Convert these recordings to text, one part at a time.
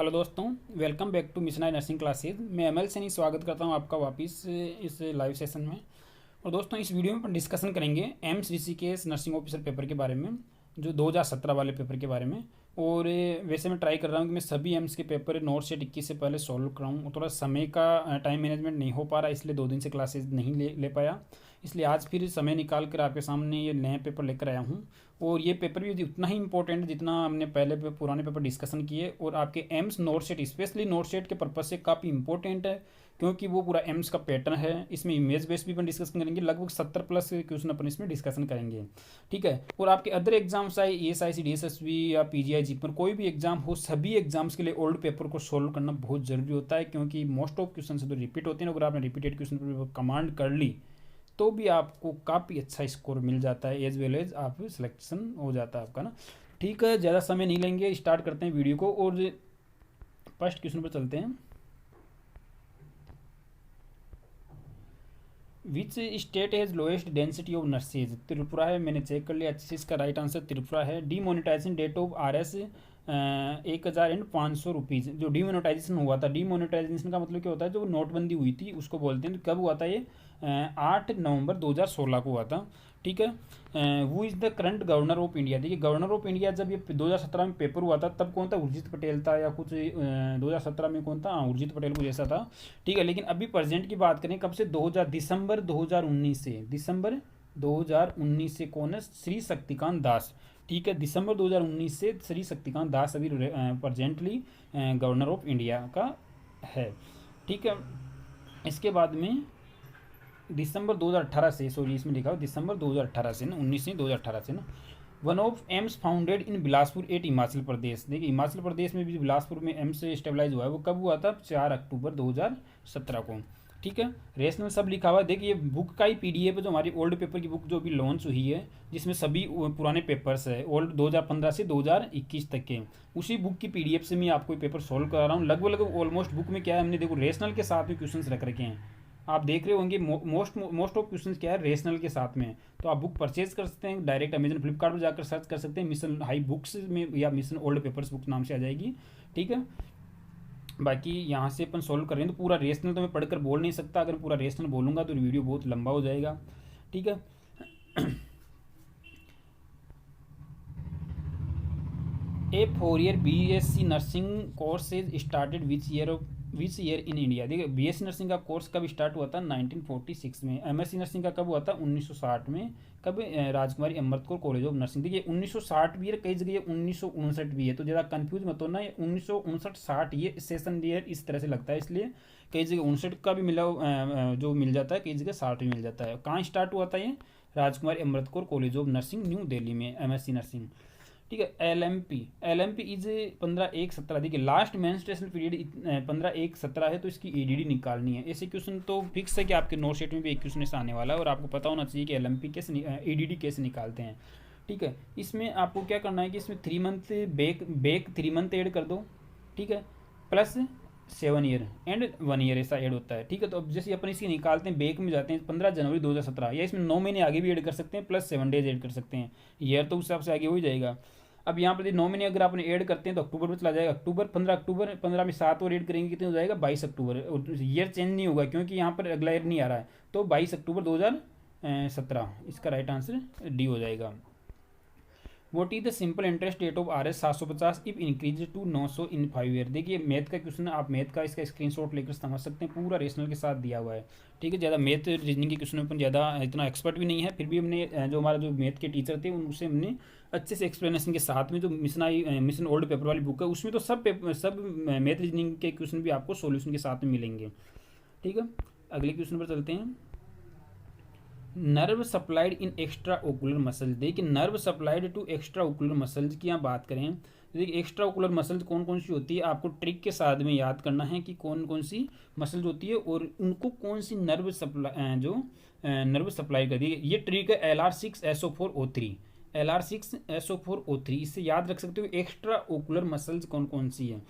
Hello दोस्तों, welcome back to mission I nursing classes. मैं ML Saini स्वागत करता हूं आपका वापस इस लाइव सेशन में। और दोस्तों, इस वीडियो में अपन डिस्कशन करेंगे AIIMS Rishikesh nursing officer paper के बारे में, जो 2017 वाले पेपर के बारे में। और वैसे मैं ट्राई कर रहा हूँ कि मैं सभी एम्स के पेपर 9 से 21 से पहले सॉल्व कराऊँ। थोड़ा समय का टाइम मैनेजमेंट नहीं हो पा रहा, इसलिए 2 दिन से क्लासेज नहीं ले पाया। इसलिए आज फिर समय निकाल कर आपके सामने ये नए पेपर लेकर आया हूँ। और ये पेपर भी उतना ही इंपॉर्टेंट है जितना हमने पहले पुराने पेपर डिस्कशन किए। और आपके AIIMS not set, specially not set के पर्पज से काफ़ी इंपॉर्टेंट है, क्योंकि वो पूरा एम्स का पैटर्न है। इसमें इमेज बेस भी अपन डिस्कशन करेंगे, लगभग 70 प्लस क्वेश्चन अपन इसमें डिस्कशन करेंगे। ठीक है। और आपके अदर एग्जाम्स आए ESIC DSSB या PGI जीपन, कोई भी एग्जाम हो, सभी एग्जाम्स के लिए ओल्ड पेपर को सोल्व करना बहुत जरूरी होता है, क्योंकि मोस्ट ऑफ क्वेश्चन से तो रिपीट होते हैं। अगर आपने रिपीटेड क्वेश्चन पर कमांड कर ली तो भी आपको काफ़ी अच्छा स्कोर मिल जाता है, एज वेल एज आप सिलेक्शन हो जाता है आपका ना। ठीक है, ज़्यादा समय नहीं लेंगे, स्टार्ट करते हैं वीडियो को और फर्स्ट क्वेश्चन पर चलते हैं। Which state has lowest density of nurses? Tripura है, मैंने चेक कर लिया अच्छे से, इसका राइट आंसर त्रिपुरा है। Demonetisation date of RS 1,500 rupees. जो डीमोनेटाइजेशन हुआ था, डीमोनेटाइजेशन का मतलब क्या होता है, जो नोटबंदी हुई थी उसको बोलते हैं। तो कब हुआ था ये? 8 नवंबर 2016 को हुआ था। ठीक है। वो is the current governor of India. देखिए, गवर्नर ऑफ इंडिया जब ये 2017 में पेपर हुआ था तब कौन था? उर्जित पटेल था, या कुछ 2017 में कौन था? हाँ, उर्जित पटेल कुछ ऐसा था। ठीक है। लेकिन अभी प्रेजेंट की बात करें, कब से? दिसंबर 2019 से, दिसंबर 2019 से कौन है? श्री शक्तिकांत दास। ठीक है, दिसंबर 2019 से श्री शक्तिकांत दास अभी प्रेजेंटली गवर्नर ऑफ इंडिया का है। ठीक है। इसके बाद में दिसंबर 2018 से, सॉरी इसमें लिखा हो दिसंबर 2018 से ना, 19 नहीं 2018 से ना। One of AIIMS founded in Bilaspur at Himachal Pradesh. देखिए, हिमाचल प्रदेश में भी बिलासपुर में एम्स स्टेबलाइज हुआ है, वो कब हुआ था? 4 अक्टूबर 2017 को। ठीक है। रेस में सब लिखा हुआ है। देखिए, बुक का ही PDF है, जो हमारी ओल्ड पेपर की बुक जो भी लॉन्च हुई है, जिसमें सभी पुराने पेपर्स है ओल्ड 2015 से 2021 तक के, उसी बुक की PDF से मैं आपको पेपर सॉल्व करा रहा हूँ। लगभग ऑलमोस्ट बुक में क्या है, हमने देखो रेशनल के साथ में क्वेश्चन रख रखे हैं। आप देख रहे होंगे मोस्ट ऑफ क्वेश्चंस क्या है, रेशनल के साथ में। तो आप बुक परचेज कर सकते हैं, डायरेक्ट अमेजन फ्लिपकार्ट पर जाकर सर्च कर सकते हैं, मिशन हाई बुक्स में या मिशन ओल्ड पेपर्स बुक नाम से आ जाएगी। ठीक है। बाकी यहाँ से अपन सॉल्व कर रहे हैं, तो पूरा रेशनल तो मैं पढ़कर बोल नहीं सकता। अगर पूरा रेशनल बोलूँगा तो वीडियो बहुत लंबा हो जाएगा। ठीक है। ए 4 year BSc nursing course is started which year in India? देखिए, BSc नर्सिंग का कोर्स कब स्टार्ट हुआ था? 1946 में। MSc नर्सिंग का कब हुआ था? 1960 में। कब? राजकुमारी Amrit Kaur college of nursing. देखिए, 1960 भी है, कई जगह 1959 भी है, तो ज़्यादा कंफ्यूज मत होना। 1959-60 ये सेशन ईयर इस तरह से लगता है, इसलिए कई जगह 59 का भी जो मिल जाता है, कई जगह 60 भी मिल जाता है। कहाँ स्टार्ट हुआ था ये? Rajkumari Amrit Kaur college of nursing, New Delhi में, MSc नर्सिंग। ठीक है। LMP is 15/1/17। देखिए, लास्ट मेंस्ट्रुएशन पीरियड 15/1/17 है, तो इसकी EDD निकालनी है। ऐसे क्वेश्चन तो फिक्स है कि आपके नोट सेट में भी एक क्वेश्चन ऐसा आने वाला है, और आपको पता होना चाहिए कि LMP कैसे EDD कैसे निकालते हैं। ठीक है। इसमें आपको क्या करना है कि इसमें 3 मंथ बैक 3 मंथ ऐड कर दो। ठीक है। प्लस 7 ईयर एंड 1 ईयर ऐसा ऐड होता है। ठीक है। तो अब जैसे अपन इसकी निकालते हैं, बैक में जाते हैं 15 जनवरी 2017, या इसमें 9 महीने आगे भी ऐड कर सकते हैं, प्लस 7 डेज ऐड कर सकते हैं। ईयर तो उस हिसाब से आगे हो ही जाएगा। अब यहाँ पर 9 महीने अगर आपने ऐड करते हैं तो अक्टूबर में चला जाएगा। 15 अक्टूबर, 15 में 7 और ऐड करेंगे, कितने हो जाएगा? 22 अक्टूबर। और ईयर चेंज नहीं होगा, क्योंकि यहाँ पर अगला ईयर नहीं आ रहा है, तो 22 अक्टूबर 2017 इसका राइट आंसर D हो जाएगा। What is the simple interest rate of RS 750 if increase to 900 in 5 year? देखिए, मैथ का क्वेश्चन है, आप मैथ का इसका स्क्रीनशॉट लेकर समझ सकते हैं, पूरा रेशनल के साथ दिया हुआ है। ठीक है। ज़्यादा मैथ रीजनिंग के क्वेश्चन में ज़्यादा इतना एक्सपर्ट भी नहीं है, फिर भी हमने जो हमारा जो मैथ के टीचर थे उनसे हमने अच्छे से एक्सप्लेनेशन के साथ में, जो मिशन ओल्ड पेपर वाली बुक है उसमें तो सब मैथ रीजनिंग के क्वेश्चन भी आपको सॉल्यूशन के साथ में मिलेंगे। ठीक है। अगले क्वेश्चन पर चलते हैं। Nerve supplied in extra ocular muscle. देखिए, nerve supplied to extra ocular muscles की यहाँ बात करें, तो देखिए एक्स्ट्रा ओकुलर मसल्स कौन कौन सी होती है, आपको ट्रिक के साथ में याद करना है कि कौन कौन सी मसल्स होती है और उनको कौन सी नर्व सप्लाई करती है। ये ट्रिक है LR6SO4O3, LR6SO4O3, इससे याद रख सकते हो एक्स्ट्रा ओकुलर मसल्स कौन कौन सी है।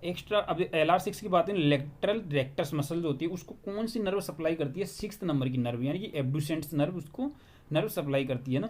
एक्स्ट्रा, अब LR6 की बात है, लेटरल रेक्टस मसल जो होती है उसको कौन सी नर्व सप्लाई करती है? 6 नंबर की नर्व, यानी कि एब्डुसेंट्स नर्व उसको नर्व सप्लाई करती है ना।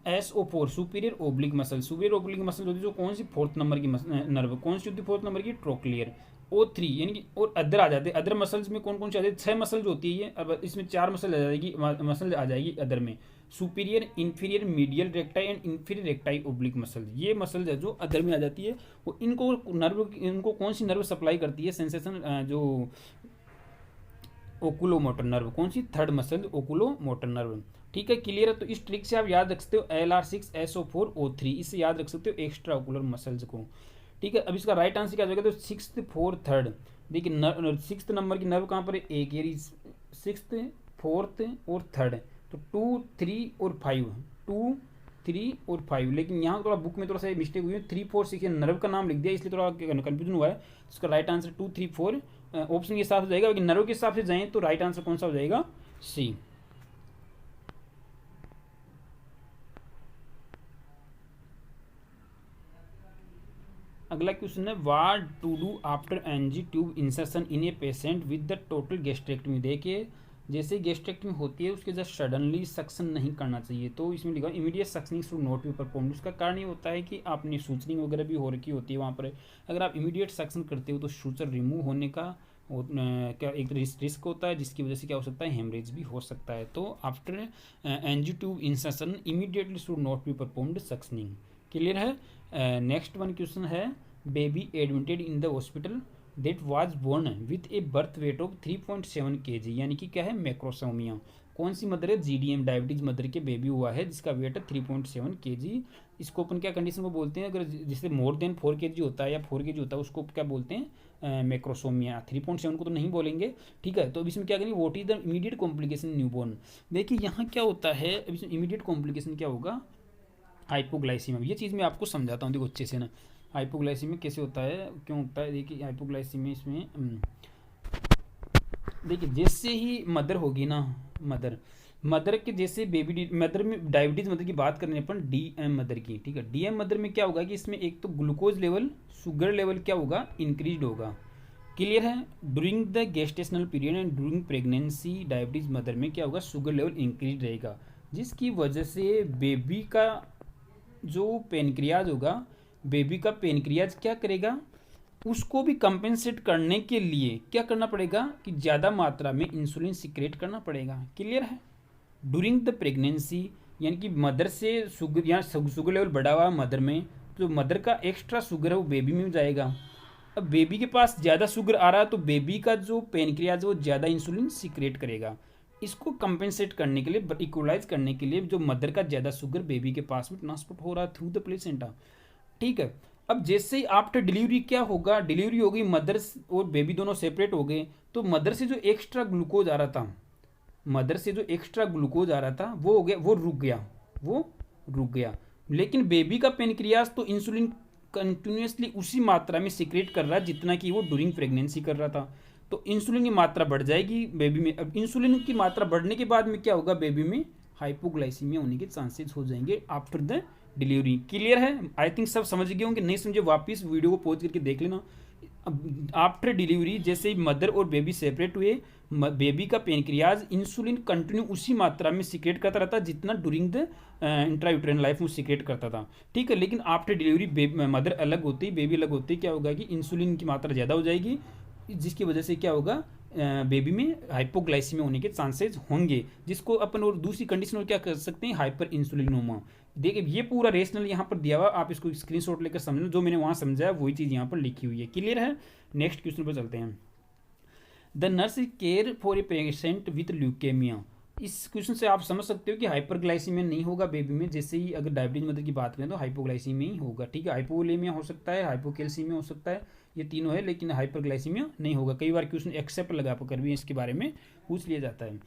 SO4 superior oblique muscle, superior oblique muscle होती है जो कौन सी फोर्थ नंबर की नर्व, कौन सी होती है फोर्थ नंबर की, ट्रोक्लियर। O3 यानी कि और अदर आ जाते हैं, अदर मसल्स में कौन कौन से आते हैं, 6 मसल जो होती है ये, अब इसमें 4 मसल आ जाएगी, मसल आ जाएगी अदर में, superior, inferior, medial recti and inferior recti oblique muscle, ये मसल है जो अदर में आ जाती है। वो इनको नर्व, इनको कौन सी नर्व सप्लाई करती है, सेंसेशन जो ओकुलोमोटर नर्व, कौन सी, थर्ड मसल ओकुलोमोटर नर्व। ठीक है, क्लियर है। तो इस ट्रिक से आप याद रख सकते हो LR6SO4O3, इससे याद रख सकते हो एक्स्ट्रा ओकुलर मसल्स को। ठीक है, अब इसका राइट आंसर क्या हो जाएगा, तो 6th 4th 3rd, देखिए 6th नंबर की नर्व कहाँ पर है, एक एरी, 6th 4th और 3rd, तो 2 3 और 5, 2 3 और 5, लेकिन यहाँ थोड़ा बुक में थोड़ा सा मिस्टेक हुई है, 3 4 6 नर्व का नाम लिख दिया इसलिए थोड़ा कन्फ्यूजन हुआ है। इसका राइट आंसर 2 3 4 ऑप्शन के हिसाब से जाएगा, लेकिन नर्व के हिसाब से जाएँ तो राइट आंसर कौन सा हो जाएगा, सी। अगला क्वेश्चन है what to do after NG tube insertion in a patient with the total gastrectomy. देखिए जैसे गैस्ट्रेक्टमी होती है उसके जस्ट सडनली सक्शन नहीं करना चाहिए, तो इसमें लिखा immediate suctioning should not be performed. उसका कारण ये होता है कि आपने सूचनिंग वगैरह भी हो रखी होती है वहाँ पर, अगर आप इमीडिएट सक्शन करते हो तो सूचर रिमूव होने का क्या एक रिस्क होता है, जिसकी वजह से क्या हो सकता है, हेमरेज भी हो सकता है। तो after NG tube insertion immediately should not be performed suctioning. Clear है। नेक्स्ट वन क्वेश्चन है baby admitted in the hospital that was born with a birth weight of 3.7 kg, यानी कि क्या है, मैक्रोसोमिया। कौन सी मदर है, GDM डायबिटीज मदर के बेबी हुआ है जिसका वेट है 3.7 kg। इसको अपन क्या कंडीशन को बोलते हैं, अगर जिससे मोर देन 4 kg होता है या 4 kg होता है उसको क्या बोलते हैं, मैक्रोसोमिया। 3.7 को तो नहीं बोलेंगे। ठीक है, तो अब इसमें क्या करेंगे, what is the immediate complication newborn. देखिए यहाँ क्या होता है, अब इसमें इमीडिएट कॉम्प्लिकेशन क्या होगा, हाइपोग्लाइसीमिया। ये चीज़ मैं आपको समझाता हूँ, देखो अच्छे से ना, हाइपोग्लाइसीमिया कैसे होता है, क्यों होता है। देखिए हाइपोग्लाइसीमिया इसमें देखिए जैसे ही मदर होगी ना, मदर के जैसे बेबी मदर में डायबिटीज़ मदर की बात करने अपन DM मदर की। ठीक है, DM मदर में क्या होगा कि इसमें एक तो ग्लूकोज लेवल, शुगर लेवल क्या होगा, इंक्रीज होगा। क्लियर है। During the gestational period and during pregnancy diabetes mother में क्या होगा, शुगर लेवल इंक्रीज रहेगा, जिसकी वजह से बेबी का जो पेनक्रियाज होगा, बेबी का पेनक्रियाज क्या करेगा, उसको भी कंपेंसेट करने के लिए क्या करना पड़ेगा कि ज़्यादा मात्रा में इंसुलिन सिक्रेट करना पड़ेगा। क्लियर है। ड्यूरिंग द प्रेगनेंसी यानी कि मदर से शुगर या शुगर लेवल बढ़ा हुआ मदर में, तो मदर का एक्स्ट्रा शुगर है वो बेबी में जाएगा। अब बेबी के पास ज़्यादा शुगर आ रहा है तो बेबी का जो पेनक्रियाज वो ज़्यादा इंसुलिन सिक्रेट करेगा। इसको कंपेंसेट करने के लिए, इक्वलाइज करने के लिए, जो मदर का ज़्यादा शुगर बेबी के पास में ट्रांसपोर्ट हो रहा है थ्रू द प्लेसेंटा। ठीक है, अब जैसे ही आफ्टर डिलीवरी क्या होगा, डिलीवरी हो गई, मदर और बेबी दोनों सेपरेट हो गए, तो मदर से जो एक्स्ट्रा ग्लूकोज आ रहा था, मदर से जो एक्स्ट्रा ग्लूकोज आ रहा था वो हो गया, वो रुक गया। लेकिन बेबी का पेनक्रियाज तो इंसुलिन कंटिन्यूसली उसी मात्रा में सिक्रेट कर रहा है जितना कि वो ड्यूरिंग प्रेगनेंसी कर रहा था। तो इंसुलिन की मात्रा बढ़ जाएगी बेबी में। अब इंसुलिन की मात्रा बढ़ने के बाद में क्या होगा, बेबी में हाइपोग्लाइसीमिया होने के चांसेस हो जाएंगे आफ्टर द डिलीवरी। क्लियर है। आई थिंक सब समझ गए होंगे, नहीं समझे वापस वीडियो को पॉज करके देख लेना। आफ्टर डिलीवरी जैसे ही मदर और बेबी सेपरेट हुए, बेबी का पेनक्रियाज इंसुलिन कंटिन्यू उसी मात्रा में सिक्रेट करता रहता जितना ड्यूरिंग द इंट्रायूटेरिन लाइफ में सिक्रेट करता था। ठीक है, लेकिन आफ्टर डिलीवरी मदर अलग होती, बेबी अलग होती, क्या होगा कि इंसुलिन की मात्रा ज़्यादा हो जाएगी, जिसकी वजह से क्या होगा, बेबी में हाइपोग्लाइसीमिया होने के चांसेस होंगे, जिसको अपन और दूसरी कंडीशन और क्या कर सकते हैं, हाइपर इंसुलिनोमा। देखिए ये पूरा रेशनल यहाँ पर दिया हुआ, आप इसको स्क्रीनशॉट लेकर समझना, जो मैंने वहाँ समझाया वही चीज़ यहाँ पर लिखी हुई है। क्लियर है। नेक्स्ट क्वेश्चन पर चलते हैं। The nurse care for a patient with leukaemia. इस क्वेश्चन से आप समझ सकते हो कि हाइपरग्लाइसीमिया नहीं होगा बेबी में, जैसे ही अगर डायबिटीज मदर की बात करें तो हाइपोग्लाइसीमिया ही होगा। ठीक है, हाइपोलेमिया हो सकता है, हाइपोकैल्सीमिया हो सकता है, ये तीनों है, लेकिन हाइपरग्लाइसीमिया नहीं होगा। कई बार क्वेश्चन एक्सेप्ट लगा कर भी इसके बारे में पूछ लिया जाता है।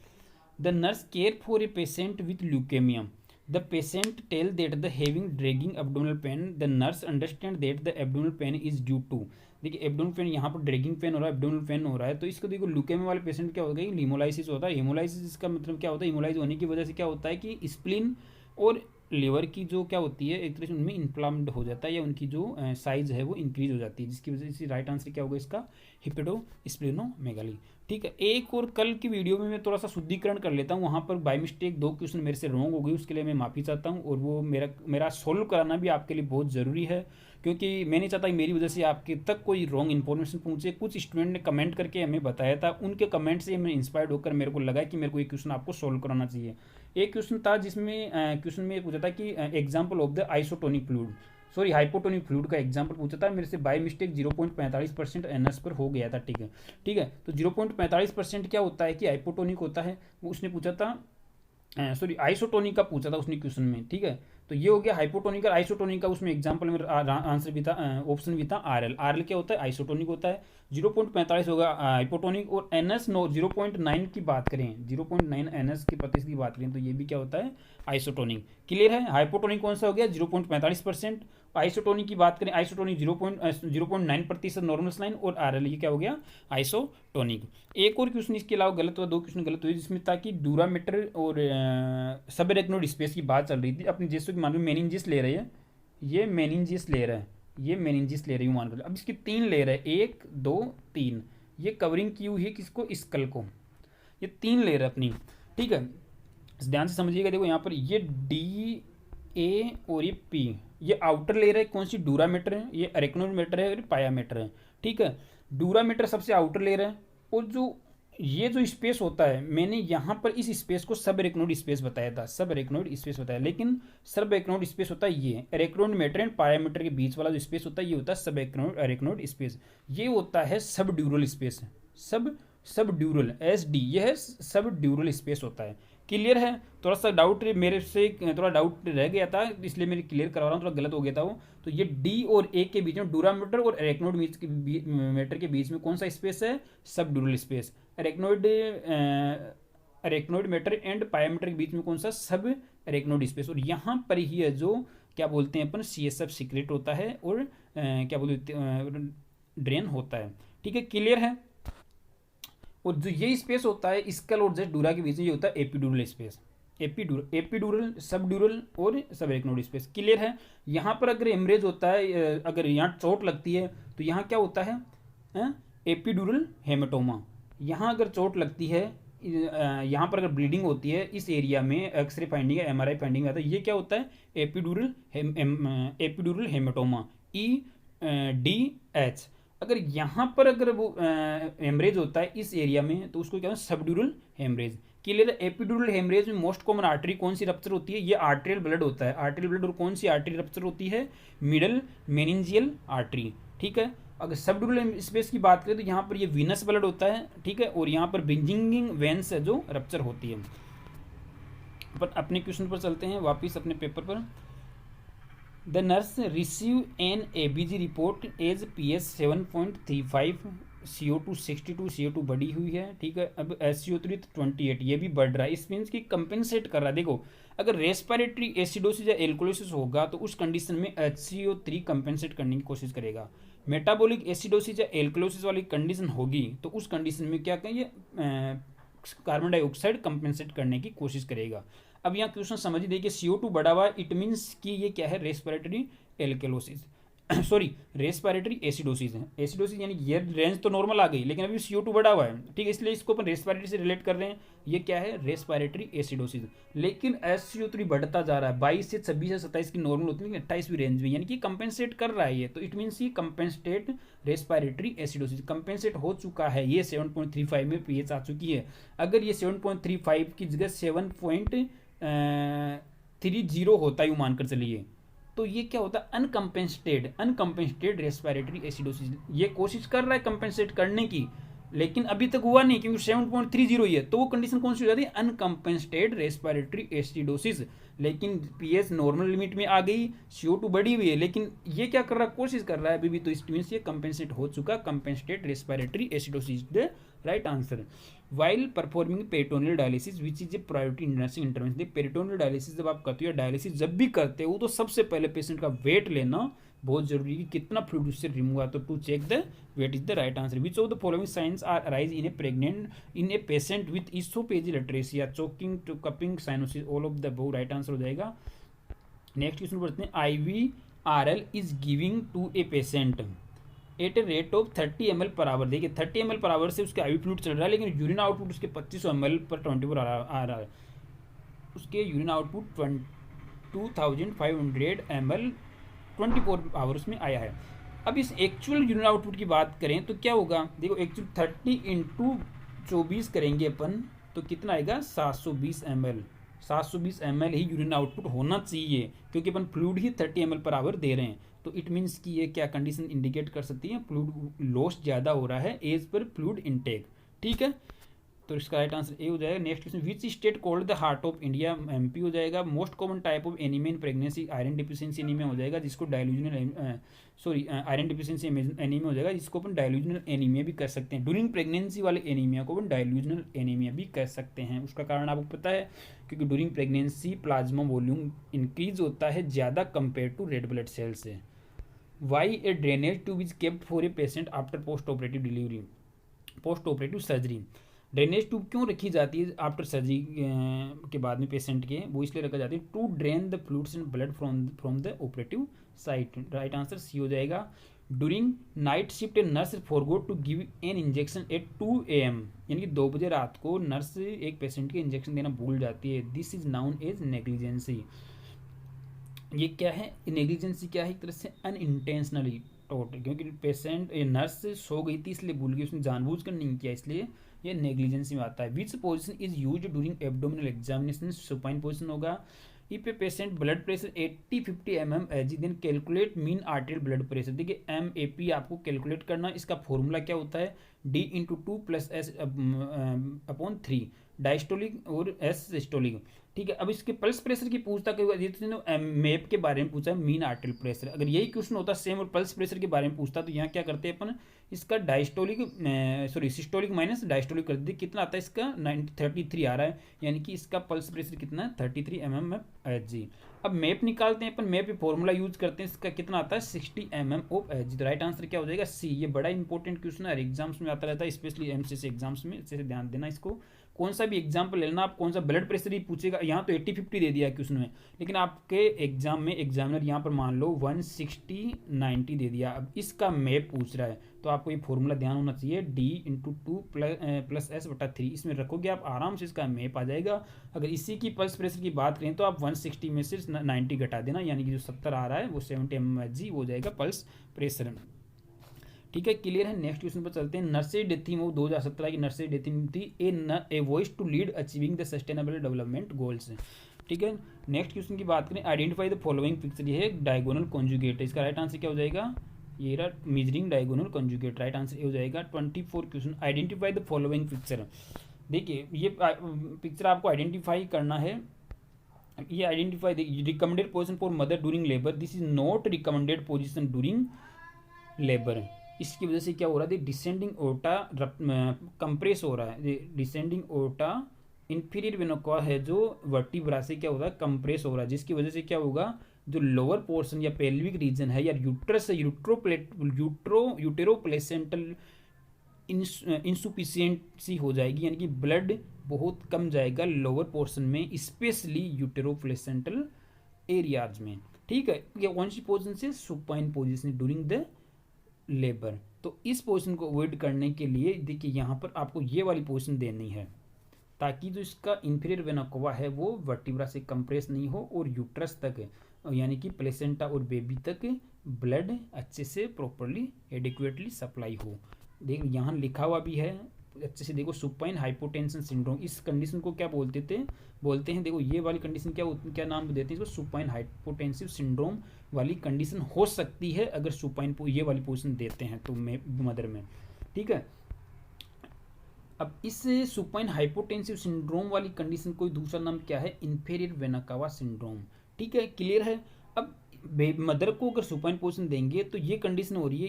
The nurse care for a patient with leukaemia. The patient tell that the having dragging abdominal pain, the nurse understand that the abdominal pain is due to। देखिए एब्डोमिनल पेन, यहाँ पर ड्रैगिंग पेन हो रहा है, abdominal pain हो रहा है, तो इसको देखो ल्यूकेमिया वाले पेशेंट क्या होगा, हीमोलाइसिस होता है। हीमोलाइसिस का मतलब क्या होता है, हीमोलाइज होने की वजह से क्या होता है कि स्प्लीन और लीवर की जो क्या होती है, एक तरह से उनमें इन्फ्लाम्ड हो जाता है, या उनकी जो साइज है वो इंक्रीज हो जाती है, जिसकी वजह से राइट आंसर क्या होगा इसका, हिपेटोस्प्लेनोमेगाली। ठीक है, एक और कल की वीडियो में मैं थोड़ा सा शुद्धिकरण कर लेता हूँ, वहाँ पर बाय मिस्टेक 2 क्वेश्चन मेरे से रॉन्ग हो गई, उसके लिए मैं माफ़ी चाहता हूँ, और वो मेरा सोल्व कराना भी आपके लिए बहुत ज़रूरी है, क्योंकि मैं नहीं चाहता कि मेरी वजह से आपके तक कोई रॉन्ग इन्फॉर्मेशन पहुंचे। कुछ स्टूडेंट ने कमेंट करके हमें बताया था, उनके कमेंट से मैं इंस्पायर्ड होकर मेरे को लगा कि मेरे को एक क्वेश्चन आपको सोल्व कराना चाहिए। एक क्वेश्चन था जिसमें क्वेश्चन में पूछा था कि example of the isotonic fluid, sorry hypotonic fluid का एग्जाम्पल पूछा था, मेरे से बाय मिस्टेक 0.45% एनएस पर हो गया था। ठीक है, ठीक है, तो 0.45% क्या होता है कि हाइपोटोनिक होता है, वो उसने पूछा था, सॉरी आइसोटोनिक का पूछा था उसने क्वेश्चन में। ठीक है, तो ये हो गया हाइपोटोनिक और आइसोटोनिक का, उसमें एग्जांपल में आंसर भी था, ऑप्शन भी था आरएल। आरएल क्या होता है, आइसोटोनिक होता है। 0.45 होगा हाइपोटोनिक, और एनएस 0.9 की बात करें, 0.9 एनएस की प्रतिशत की बात करें, तो ये भी क्या होता है, आइसोटोनिक। क्लियर है, हाइपोटोनिक कौन सा हो गया 0.45%, आइसोटोनिक की बात करें, आइसोटोनिक 0.9% नॉर्मल स्लाइन, और आरएल ये क्या हो गया, आइसोटोनिक। एक और क्वेश्चन इसके अलावा गलत हुआ, 2 क्वेश्चन गलत हुए, जिसमें था कि ड्यूरामीटर और सबरेक्नोइड स्पेस की बात चल रही थी अपनी, जैसे कि मान लो मेनिंजिस ले रहे हैं, ये मेनिंजिस ले रहा है, ये मेनिंजिस ले रही हूँ मान लो, अब इसकी 3 लेयर है, 1 2 3, ये कवरिंग की हुई है किसको, स्कल को, ये 3 लेयर है अपनी। ठीक है, ध्यान से समझिएगा, देखो यहाँ पर ये डी ए और ये पी, ये आउटर लेयर है, कौन सी, डूरामीटर है, ये अरेक्नोमीटर है और पायामीटर है। ठीक है, डूरामीटर सबसे आउटर लेयर है, और जो ये जो स्पेस होता है, मैंने यहाँ पर इस स्पेस को सब एरेक्नोइड स्पेस बताया था, सब एरेक्नोइड स्पेस बताया, लेकिन सब एरेक्नोइड स्पेस होता है ये एरेक्नोइड मेटर एंड पायामीटर के बीच वाला जो स्पेस होता है, ये होता है सब एरेक्नोइड स्पेस, ये होता है सब ड्यूरल स्पेस, सब ड्यूरल एस डी, ये है सब ड्यूरल स्पेस होता है। क्लियर है, थोड़ा सा डाउट मेरे से थोड़ा डाउट रह गया था, इसलिए मैं क्लियर करवा रहा हूँ, थोड़ा गलत हो गया था वो। तो ये डी और ए के बीच में, डूरामीटर और एरेक्नोइड मीटर के बीच में कौन सा स्पेस है, sub dural space. Arachnoid mater and pia mater के बीच में कौन सा, सब एरेक्नोइड स्पेस, और यहाँ पर ही है जो क्या बोलते हैं अपन, CSF सीक्रेट होता है, और क्या बोलते ड्रेन होता है। ठीक है, क्लियर है, और जो ये स्पेस होता है स्कल और जस्ट डूरा के बीच में, ये होता है एपीड्यूरल स्पेस, एपीड्यूरल सब ड्यूरल और सब एरेक्नोइड स्पेस। क्लियर है, यहाँ पर अगर हेमरेज होता है, अगर यहाँ चोट लगती है, तो यहाँ क्या होता है, एपीड्यूरल हेमेटोमा। यहाँ अगर चोट लगती है, यहाँ पर अगर ब्लीडिंग होती है इस एरिया में, एक्सरे फाइंडिंग है, MRI फाइंडिंग आता है, ये क्या होता है, एपीड्यूरल हेमेटोमा, EDH। अगर यहाँ पर अगर वो हेमरेज होता है इस एरिया में, तो उसको क्या है, सबड्यूरल हेमरेज। क्लियर है, एपिड्यूरल हेमरेज में मोस्ट कॉमन आर्टरी कौन सी रप्चर होती है, ये आर्टेरियल ब्लड होता है, आर्टेरियल ब्लड, और कौन सी आर्टरी रप्चर होती है, मिडल मेनिंजियल आर्टरी। ठीक है, अगर सबड्यूरल स्पेस की बात करें तो यहाँ पर ये वीनस ब्लड होता है। ठीक है, और यहाँ पर ब्रिंजिंग वेन्स है जो रप्चर होती है। पर अपने क्वेश्चन पर चलते हैं वापिस अपने पेपर पर। The nurse receive an ABG report as PS 7.35, CO2 62, CO2 बढ़ी हुई है। ठीक है, अब SCO3 28, ये भी बढ़ रहा है, इस मीन्स की कंपेंसेट कर रहा है। देखो, अगर रेस्पिरेटरी एसिडोसिस या एल्कोलिसिस होगा तो उस कंडीशन में HCO3 कंपेंसेट करने की कोशिश करेगा। मेटाबॉलिक एसिडोसिस या एल्कोलिसिस वाली कंडीशन होगी तो उस कंडीशन में क्या कहेंगे, कार्बन डाइऑक्साइड कंपेंसेट करने की कोशिश करेगा। अब यहाँ क्वेश्चन समझ देखिए, CO2 बढ़ा हुआ है, इट मीन्स कि ये क्या है, रेस्पिरेटरी एल्कोलिसिस, सॉरी रेस्पिरेटरी एसिडोसिस है। एसिडोसिस यानी ये रेंज तो नॉर्मल आ गई, लेकिन अभी CO2 बढ़ा हुआ है। ठीक है, इसलिए इसको अपन रेस्पिरेटरी से रिलेट कर रहे हैं, ये क्या है, रेस्पिरेटरी एसिडोसिस। लेकिन SCO3 बढ़ता जा रहा है, 22 से 26 से 27 की नॉर्मल होती है, लेकिन 28वीं रेंज में, यानी कि कंपेंसेट कर रहा है ये, तो इट मीन्स ये कंपेंसेट रेस्पिरेटरी एसिडोसिस कंपेंसेट हो चुका है। ये 7.35 में pH आ चुकी है। अगर ये 7.35 की जगह 7.30 होता है, मानकर चलिए, तो ये क्या होता है, अनकम्पेंसेटेड रेस्पिरेटरी एसिडोसिस। ये कोशिश कर रहा है कंपेंसेट करने की, लेकिन अभी तक हुआ नहीं, क्योंकि 7.30 ही है, तो वो कंडीशन कौन सी हो जाती है, अनकम्पेंसेटेड रेस्पिरेटरी एसिडोसिस। लेकिन pH नॉर्मल लिमिट में आ गई, CO2 बढ़ी हुई है, लेकिन ये क्या कर रहा है, कोशिश कर रहा है अभी भी, तो इट मींस ये कंपेंसेट हो चुका, compensated respiratory acidosis the right answer. While performing peritoneal dialysis which is a priority nursing intervention. Peritoneal dialysis जब आप करते हो, डायलिसिस जब भी करते हो, तो सबसे पहले पेशेंट का वेट लेना बहुत जरूरी है कि कितना फ्लूइड उससे रिमूव हुआ, तो to check the weight is the right answer. Which of the following signs are arise in a pregnant in a patient with oesophageal atresia, choking to coughing cyanosis, all of the above right answer हो जाएगा। Next question पढ़ते हैं। IVRL is giving to a patient at a rate of 30 ml per hour. देखिए 30 ml per our से उसका IV fluid चल रहा है, लेकिन यूरिन आउटपुट उसके 2500 ml पर 24 आ रहा है। उसके यूरिन आउटपुट 2500 ml 24 आवर्स में आया है। अब इस एक्चुअल यूरिन आउटपुट की बात करें तो क्या होगा, देखो एक्चुअल 30 × 24 करेंगे अपन तो कितना आएगा 720 ml। 720 ml ही यूरिन आउटपुट होना चाहिए, क्योंकि अपन fluid he 30 ml per our दे रहे हैं। तो इट मीन्स कि ये क्या कंडीशन इंडिकेट कर सकती है, फ्लूइड लॉस ज़्यादा हो रहा है एज पर फ्लूइड इनटेक। ठीक है, तो इसका राइट आंसर ए हो जाएगा। Next question, which state called the heart of India, MP हो जाएगा। Most common type of anaemia in pregnancy, iron deficiency anaemia हो जाएगा, जिसको डायल्यूजनल आयरन डिफिशियंसी एनीमिया हो जाएगा, जिसको अपन डायल्यूजनल एनीमिया भी कर सकते हैं। ड्यूरिंग प्रेगनेंसी वाले एनीमिया को अपन डायल्यूजनल एनीमिया भी कर सकते हैं। उसका कारण आपको पता है, क्योंकि during pregnancy plasma volume increase होता है ज़्यादा compare to red blood cell से। Why a drainage tube is kept for a patient after post operative delivery, post operative surgery. Drainage tube क्यों रखी जाती है आफ्टर सर्जरी के बाद में पेशेंट के, वो इसलिए रखा जाती है to drain the fluids and blood from the operative site. Right answer C हो जाएगा। During night shift a nurse forgot to give an injection at 2 AM, यानी कि 2 बजे रात को नर्स एक पेशेंट के इंजेक्शन देना भूल जाती है। This is known as negligence. ये क्या है, नेग्लिजेंसी क्या है, एक तरह से अनइंटेंशनली टोट, क्योंकि पेशेंट नर्स सो गई थी इसलिए भूल गई, उसने जानबूझकर नहीं किया, इसलिए ये नेग्लिजेंसी में आता है। Which position is used during abdominal examination, supine position होगा। If a patient blood pressure 80-50 mm then calculate mean arterial blood pressure. देखिए MAP आपको कैलकुलेट करना, इसका फॉर्मूला क्या होता है, D/2 + S/3 डायस्टोलिक और S सिस्टोलिक। ठीक है, अब इसके पल्स प्रेशर की पूछता मैप के बारे में पूछा, मीन आर्टेरियल प्रेशर। अगर यही क्वेश्चन होता सेम और पल्स प्रेशर के बारे में पूछता, तो यहाँ क्या करते हैं अपन, इसका डायस्टोलिक सिस्टोलिक माइनस डायस्टोलिक कर देते, कितना आता है इसका 33 आ रहा है, यानी कि इसका पल्स प्रेशर कितना है 33 mmHg। अब मैप निकालते हैं अपन, मैप पे फॉर्मूला यूज करते हैं, इसका कितना आता है 60 mmHg। तो राइट आंसर क्या हो जाएगा सी। ये बड़ा इंपॉर्टेंट क्वेश्चन है, एग्जाम्स में आता रहता है, स्पेशली MCC एग्जाम्स में, अच्छे से ध्यान देना इसको। कौन सा भी एग्जाम्पल लेना आप, कौन सा ब्लड प्रेशर ही पूछेगा, यहाँ तो 80-50 दे दिया है क्वेश्चन में, लेकिन आपके एग्जाम में एग्जामिनर यहाँ पर मान लो 160-90 दे दिया। अब इसका मैप पूछ रहा है, तो आपको ये फॉर्मूला ध्यान होना चाहिए, D/2 + S/3। इसमें रखोगे आप आराम से इसका मैप आ जाएगा। अगर इसी की पल्स प्रेशर की बात करें तो आप 160 में से 90 घटा देना, यानी कि जो 70 आ रहा है वो 70 mmHg हो जाएगा पल्स प्रेशर। ठीक है, क्लियर है। नेक्स्ट क्वेश्चन पर चलते हैं। नर्सरी डे थीम वो 2017 की नर्सरी डे थीम थी a voice to lead achieving the sustainable development goals. ठीक है, नेक्स्ट क्वेश्चन की बात करें। आइडेंटिफाई द फॉलोइंग पिक्चर, ये है डायगोनल कॉन्जुगेट है, इसका राइट आंसर क्या हो जाएगा, ये रहा measuring diagonal conjugate. Right answer हो जाएगा। 24 question, identify the following picture. देखिए ये पिक्चर आपको आइडेंटिफाई करना है। ये identify recommended position for mother during labour, this is not recommended position during labour. इसकी वजह से क्या हो रहा है, डिसेंडिंग ओटा कंप्रेस हो रहा है, डिसेंडिंग ओटा इंफीरियर वेना का है जो वर्टिब्रा से क्या हो रहा है, कंप्रेस हो रहा है, जिसकी वजह से क्या होगा, जो लोअर पोर्शन या पेल्विक रीजन है या यूट्रस यूटेरो प्लेसेंटल इंसुफिशियंसी हो जाएगी, यानी कि ब्लड बहुत कम जाएगा लोअर पोर्शन में, स्पेशली यूटेरो प्लेसेंटल एरियाज में। ठीक है, ये कौन सी पोजिशन से, supine position during the labour. तो इस पोजीशन को अवॉइड करने के लिए देखिए यहाँ पर आपको ये वाली पोजीशन देनी है, ताकि जो इसका इंफीरियर वेना कवा है वो वर्टिब्रा से कंप्रेस नहीं हो और यूट्रस तक, यानी कि प्लेसेंटा और बेबी तक ब्लड अच्छे से प्रॉपरली एडिक्वेटली सप्लाई हो। देख यहाँ लिखा हुआ भी है अच्छे से, देखो सुपाइन हाइपोटेंशन सिंड्रोम, इस कंडीशन को क्या बोलते हैं, देखो ये वाली कंडीशन क्या नाम देते हैं इसको, सुपाइन हाइपोटेंसिव सिंड्रोम वाली कंडीशन हो सकती है अगर सुपाइन ये वाली पोजीशन देते हैं तो मदर में। ठीक है, अब इस सुपाइन हाइपोटेंसिव सिंड्रोम वाली कंडीशन कोई दूसरा नाम क्या है, इंफीरियर वेना कावा सिंड्रोम। ठीक है, क्लियर है। अब मदर को अगर सुपाइन पोजीशन देंगे तो ये कंडीशन हो रही है,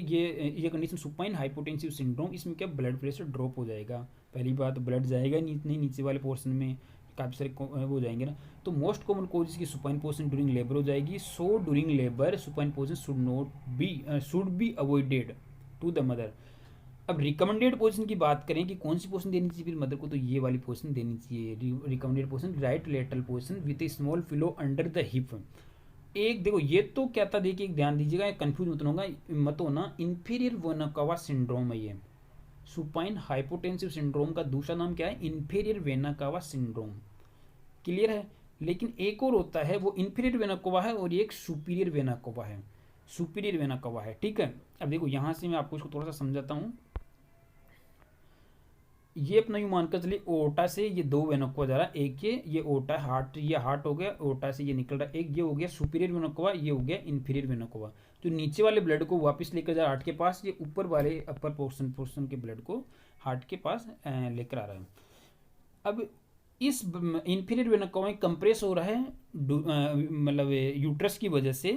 ये कंडीशन सुपाइन हाइपोटेंसिव सिंड्रोम, इसमें क्या ब्लड प्रेशर ड्रॉप हो जाएगा। पहली बात ब्लड जाएगा नहीं नीचे वाले पोर्शन में, काफ़ी सारे वो जाएंगे ना। तो मोस्ट कॉमन कोज की सुपाइन पोजीशन ड्यूरिंग लेबर हो जाएगी। So during labour supine position should be avoided to the mother. अब रिकमेंडेड पोजीशन की बात करें कि कौन सी पोजीशन देनी चाहिए फिर मदर को, तो ये वाली पोजीशन देनी चाहिए। Recommended position right lateral position with A small pillow under the hip. एक देखो ये तो क्या था, देखिए ध्यान दीजिएगा, कंफ्यूज मत होना, इंफीरियर वेना कावा सिंड्रोम है ये। सुपाइन हाइपोटेंसिव सिंड्रोम का दूसरा नाम क्या है? Inferior vena cava syndrome. Clear है? लेकिन एक और होता है, वो इंफीरियर वेना कोवा है, और ये एक सुपीरियर वेना कोवा है। सुपीरियर वेना कोवा है, ठीक है। अब देखो यहाँ से मैं आपको इसको थोड़ा सा समझाता हूँ। ये अपना यूँ मानकर चलिए, ओटा से ये दो वेनोक्वा जा रहा है, एक ये ओटा हार्ट, ये हार्ट हो गया, ओटा से ये निकल रहा है, एक ये हो गया सुपीरियर वेनोक्वा, ये हो गया इंफीरियर वेनोक्वा। जो नीचे वाले ब्लड को वापस लेकर जा रहा है हार्ट के पास, ये ऊपर वाले अपर पोर्शन के ब्लड को हार्ट के पास लेकर आ रहा है। अब इस इंफीरियर वेनोक्वा में कंप्रेस हो रहा है, मतलब यूट्रस की वजह से,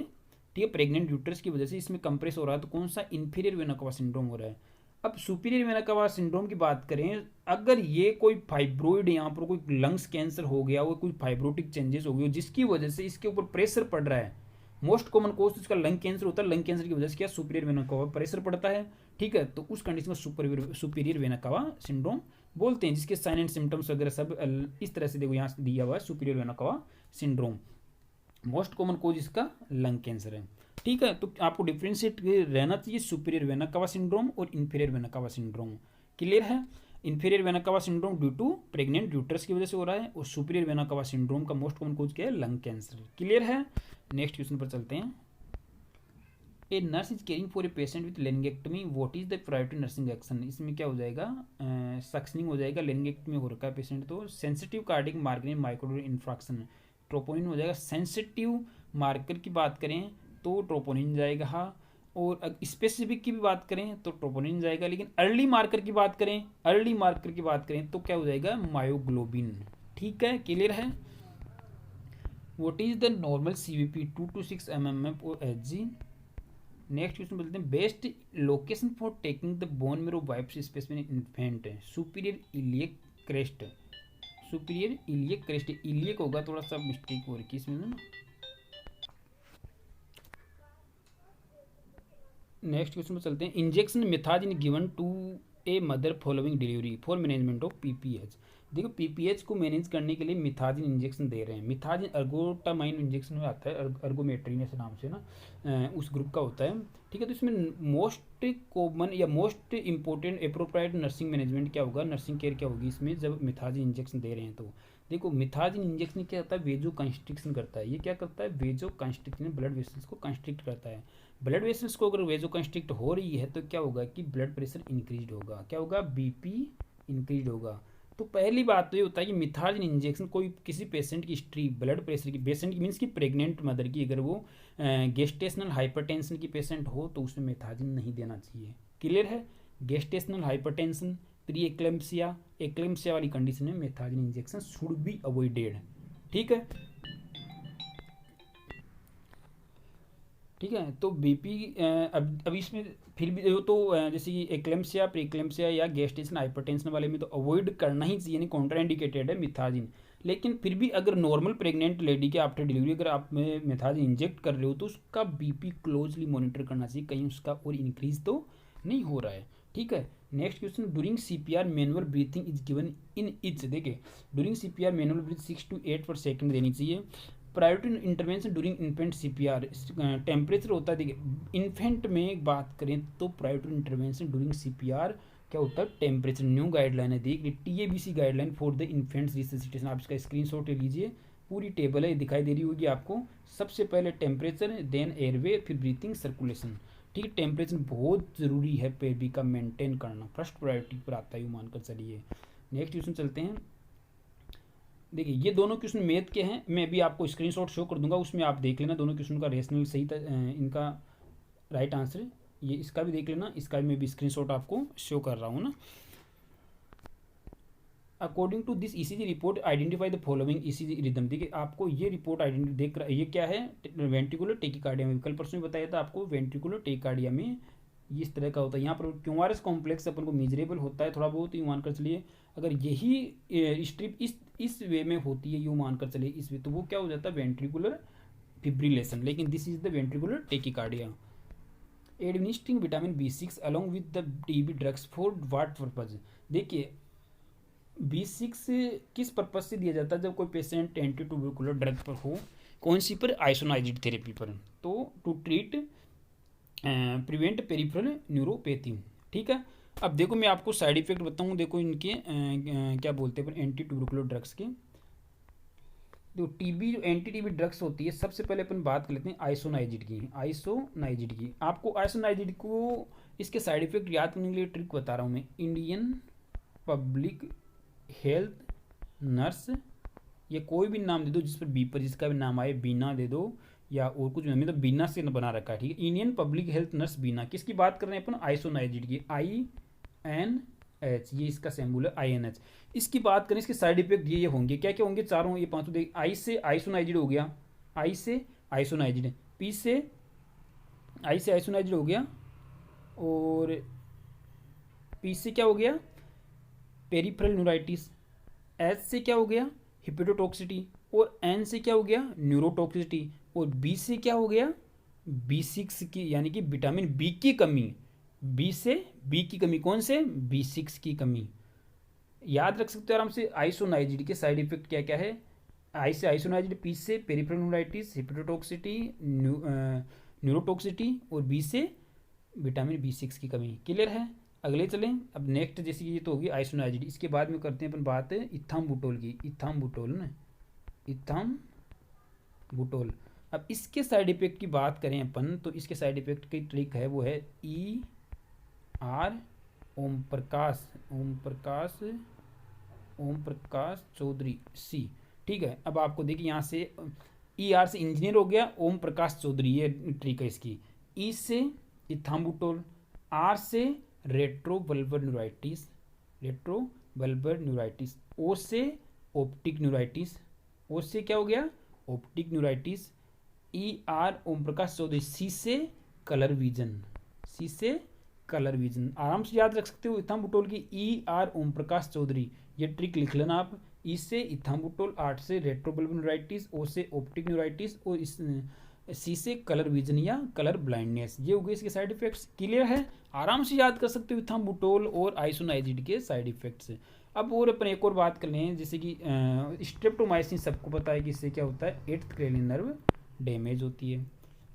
ठीक है, प्रेग्नेंट यूट्रस की वजह से इसमें कंप्रेस हो रहा है। तो कौन सा? इंफीरियर वेनोक्वा सिंड्रोम हो रहा है। अब सुपीरियर वेना कवा सिंड्रोम की बात करें, अगर ये कोई फाइब्रोइड, यहाँ पर कोई लंग्स कैंसर हो गया हो, कोई फाइब्रोटिक चेंजेस हो गए हो, जिसकी वजह से इसके ऊपर प्रेशर पड़ रहा है, मोस्ट कॉमन कोज इसका लंग कैंसर होता है, लंग कैंसर की वजह से क्या? सुपीरियर वेना कवा प्रेशर पड़ता है, ठीक है। तो उस कंडीशन में सुपीरियर वेना कवा सिंड्रोम बोलते हैं, जिसके साइन एंड सिम्टम्स वगैरह सब इस तरह से देखो यहाँ दिया हुआ है, superior vena cava syndrome. Most common कोज इसका लंग कैंसर है, ठीक है। तो आपको डिफ्रेंशिएट रहना चाहिए सुपीरियर वेना कवा सिंड्रोम और inferior vena cava syndrome. Clear है? Inferior vena cava syndrome due to pregnant uterus की वजह से हो रहा है, और सुपीरियर वेना कवा सिंड्रोम का मोस्ट कॉमन कोज क्या है? Lung cancer. क्लियर है? नेक्स्ट क्वेश्चन पर चलते हैं। A nurse is caring for a patient with laryngectomy, what is the priority nursing action? इसमें क्या हो जाएगा? सक्शनिंग हो जाएगा, लेरिंगेक्टमी हो रखा है पेशेंट तो। Sensitive cardiac marker in माइक्रोडोर infraction, troponin हो जाएगा। सेंसिटिव मार्कर की बात करें तो ट्रोपोनिन जाएगा, हाँ। और स्पेसिफिक की भी बात करें तो ट्रोपोनिन जाएगा, लेकिन अर्ली मार्कर की बात करें तो क्या हो जाएगा? मायोग्लोबिन। ठीक है, क्लियर है? What is the normal CVP 2 to 6 mmF और HG? नेक्स्ट क्वेश्चन बोलते हैं, best location for taking the bone marrow biopsy specimen infant है। Superior iliac crest, superior iliac crest, iliac होगा, थोड़ा सा मिस्टेक हो रही है इसमें ना। नेक्स्ट क्वेश्चन में चलते हैं। Injection methergine given to a mother following delivery for management of PPH। देखो PPH को मैनेज करने के लिए मिथाजिन इंजेक्शन दे रहे हैं। मिथाजिन अर्गोटामाइन इंजेक्शन में आता है, अर्गोमेट्रिन ऐसे नाम से ना, उस ग्रुप का होता है, ठीक है। तो इसमें मोस्ट कॉमन या most important appropriate nursing management क्या होगा, नर्सिंग केयर क्या होगी इसमें, जब मिथाजिन इंजेक्शन दे रहे हैं तो देखो मिथाजिन इंजेक्शन क्या करता है? वेजो कंस्ट्रिक्शन करता है। ये क्या करता है? वेजो कंस्ट्रिक्शन, ब्लड वेसल्स को कंस्ट्रिक्ट करता है। ब्लड वेसल्स को अगर वेजो कंस्ट्रिक्ट हो रही है तो क्या होगा कि ब्लड प्रेशर इंक्रीज होगा, क्या होगा? BP इंक्रीज होगा। तो पहली बात तो ये होता है कि मिथाजिन इंजेक्शन कोई किसी पेशेंट की हिस्ट्री ब्लड प्रेशर की, पेशेंट की मीन्स की प्रेग्नेंट मदर की, अगर वो गेस्टेशनल हाइपरटेंशन की पेशेंट हो तो उसमें मिथाजिन नहीं देना चाहिए। क्लियर है? Gestational hypertension, pre eclampsia, eclampsia वाली कंडीशन में मिथाजिन इंजेक्शन शुड बी अवॉइडेड। ठीक है, ठीक है। तो BP अब इसमें फिर भी तो जैसे कि एक्लेम्सिया, प्रीक्लेम्सिया या गेस्टेशन हाइपरटेंशन वाले में तो अवॉइड करना ही चाहिए, नहीं कॉन्ट्रा इंडिकेटेड है मिथाजिन। लेकिन फिर भी अगर नॉर्मल प्रेग्नेंट लेडी के आफ्टर डिलीवरी अगर आप में मिथाजिन इंजेक्ट कर रहे हो तो उसका BP क्लोजली मॉनिटर करना चाहिए, कहीं उसका और इंक्रीज तो नहीं हो रहा है। ठीक है। Next question, during CPR manual breathing is given in each. देखिए during CPR manual breath 6 to 8 पर सेकेंड देनी चाहिए। Priority intervention during infant CPR, temperature होता है। देखिए इन्फेंट में बात करें तो प्रायोरिटी इंटरवेंशन ड्यूरिंग CPR क्या होता है? टेम्परेचर। न्यू गाइडलाइन है, देख लीजिए TABC guideline for the infants resuscitation. आप इसका स्क्रीनशॉट ले लीजिए, पूरी टेबल है दिखाई दे रही होगी आपको। सबसे पहले टेम्परेचर, देन एयरवे, फिर ब्रीथिंग, सर्कुलेशन। ठीक है, टेम्परेचर बहुत ज़रूरी है बेबी का मेंटेन करना, फर्स्ट प्रायोरिटी पर आता है, मानकर चलिए। नेक्स्ट क्वेश्चन चलते हैं। देखिए ये दोनों क्वेश्चन मैथ के हैं, मैं भी आपको स्क्रीनशॉट शो कर दूंगा, उसमें आप देख लेना दोनों क्वेश्चन का रेशनल सही था, इनका राइट आंसर। ये इसका भी देख लेना, इसका भी मैं भी स्क्रीनशॉट आपको शो कर रहा हूँ ना। According to this ECG report identify the following ECG rhythm. देखिए आपको ये रिपोर्ट देख रहा है, ये क्या है? वेंट्रिकुलर टेकिकार्डिया में, कल परसों में बताया था आपको, वेंट्रिकुलर टेकिकार्डिया में इस तरह का होता है। यहाँ पर क्यूआरएस कॉम्प्लेक्स अपन को मेजरेबल होता है थोड़ा बहुत, यूँ मानकर चलिए। अगर यही स्ट्रिप इस वे में होती है, यूँ मानकर चलिए इस वे, तो वो क्या हो जाता है? Ventricular fibrillation. लेकिन this is the ventricular tachycardia. Administering vitamin B6 along with the TB drugs for what purpose. देखिए B6 किस पर्पज से दिया जाता है? जब कोई पेशेंट एंटी ट्यूबरकुलर ड्रग पर हो, कौन सी पर, आइसोनाइजिड थेरेपी पर। तो to treat prevent peripheral neuropathy. ठीक है, अब देखो मैं आपको साइड इफेक्ट बताऊँ, देखो इनके क्या बोलते हैं एंटी ट्यूबरकुलर ड्रग्स के। जो टीबी, जो एंटी टीबी ड्रग्स होती है, सबसे पहले अपन बात कर लेते हैं आइसोनाइजिड की। आइसोनाइजिड की आपको, आइसोनाइजिड को इसके साइड इफेक्ट याद करने के लिए ट्रिक बता रहा हूँ मैं। इंडियन पब्लिक हेल्थ नर्स, ये कोई भी नाम दे दो जिस पर बी पर जिसका भी नाम आए, बीना दे दो या और कुछ भी, तो बीना से बना रखा है। ठीक है, इंडियन पब्लिक हेल्थ नर्स बीना। किसकी बात कर रहे हैं अपन, आइसोनाइजिड की, INH, ये इसका सिंबल है INH। इसकी बात करें, इसके साइड इफेक्ट ये होंगे, क्या क्या होंगे, चारों ये पांचों देख। आई से आइसोनाइजिड हो गया, आई से आइसोनाइजिड, पी से आई से आइसोनाइजिड हो गया, और पी से क्या हो गया, पेरिफेरल न्यूराइटिस, एच से क्या हो गया, हिपेटोटॉक्सिटी, और एन से क्या हो गया, न्यूरोटॉक्सिटी, और बी से क्या हो गया, B6 की, यानी कि विटामिन बी की कमी। बी से बी की कमी, कौन से, B6 की कमी। याद रख सकते हो आराम से। आइसोनाइजिड के साइड इफेक्ट क्या क्या है, आई से आइसोनाइजिड, पी से पेरिफेरल न्यूराइटिस, हिपेटोटॉक्सिटी, न्यूरोटॉक्सिटी, और बी से विटामिन B6 की कमी। क्लियर है, अगले चलें। अब नेक्स्ट, जैसे ये तो होगी आइसोनाइजिड, इसके बाद में करते हैं अपन बात इथाम्बुटोल की। इथाम्बुटोल ना, इथाम्बुटोल। अब इसके साइड इफेक्ट की बात करें अपन, तो इसके साइड इफेक्ट की ट्रिक है, वो है ER, ओम प्रकाश चौधरी C। ठीक है, अब आपको देखिए यहाँ से ER से इंजीनियर हो गया, ओम प्रकाश चौधरी, ये ट्रिक है इसकी। E से इथाम्बुटोल, R से रेट्रोवल्वर न्यूराइटिस, O से ऑप्टिक न्यूराइटिस, O से क्या हो गया, optic neuritis, ER Om Prakash Chaudhary, C से कलर विजन, आराम से याद रख सकते हो। इथाम्बुटोल की ER ओम प्रकाश चौधरी, ये ट्रिक लिख लेना आप। E से इथाम्बुटोल, R से रेट्रोवल्वर न्यूराइटिस, O से ऑप्टिक न्यूराइटिस, और इस C से कलर विजन या कलर ब्लाइंडनेस। ये हो गए इसके साइड इफेक्ट्स। क्लियर है, आराम से याद कर सकते हो इथाम्बुटोल और आइसोनाइजिड के साइड इफेक्ट्स। अब और अपन एक और बात कर लें, जैसे कि स्ट्रेप्टोमाइसिन, सबको पता है कि इससे क्या होता है, 8th क्रेनियल नर्व डैमेज होती है।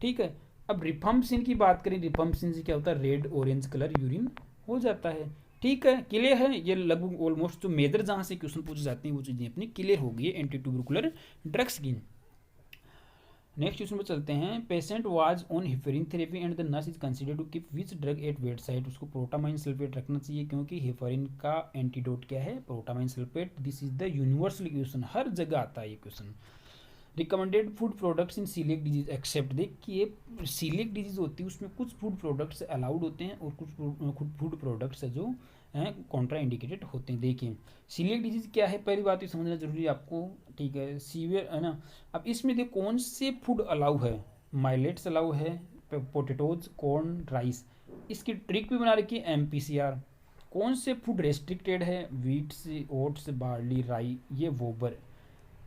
ठीक है, अब रिफाम्पसिन की बात करें, रिफाम्पसिन से क्या होता है, रेड ऑरेंज कलर यूरिन हो जाता है। ठीक है, क्लियर है, ये लगभग ऑलमोस्ट जो मेजर जहाँ से क्वेश्चन पूछे जाते हैं वो चीज़ें अपनी क्लियर हो गई है एंटी ट्यूबरकुलर ड्रग्स की। नेक्स्ट क्वेश्चन पर चलते हैं। Patient was on heparin therapy and the nurse is consider to keep which drug at bed side. उसको प्रोटामाइन सल्फेट रखना चाहिए, क्योंकि हेपेरिन का एंटीडोट क्या है, protamine sulphate. This is the universal question, हर जगह आता है ये question. Recommended food products in celiac disease except. देखिए, सीलिएक डिजीज होती है उसमें कुछ फूड प्रोडक्ट्स अलाउड होते हैं और कुछ फूड प्रोडक्ट्स है जो कॉन्ट्रा इंडिकेटेड होते हैं। देखिए, सीलिएक डिजीज क्या है, पहली बात ये समझना जरूरी है आपको। ठीक है, सीवियर है ना। अब इसमें देखो कौन से फूड अलाउ है, माइलेट्स अलाउ है, पोटेटोज, कॉर्न, राइस। इसकी ट्रिक भी बना रखी है MPCR। कौन से फूड रेस्ट्रिक्टेड है, वीट्स, ओट्स, बार्ली, राई, ये वोबर।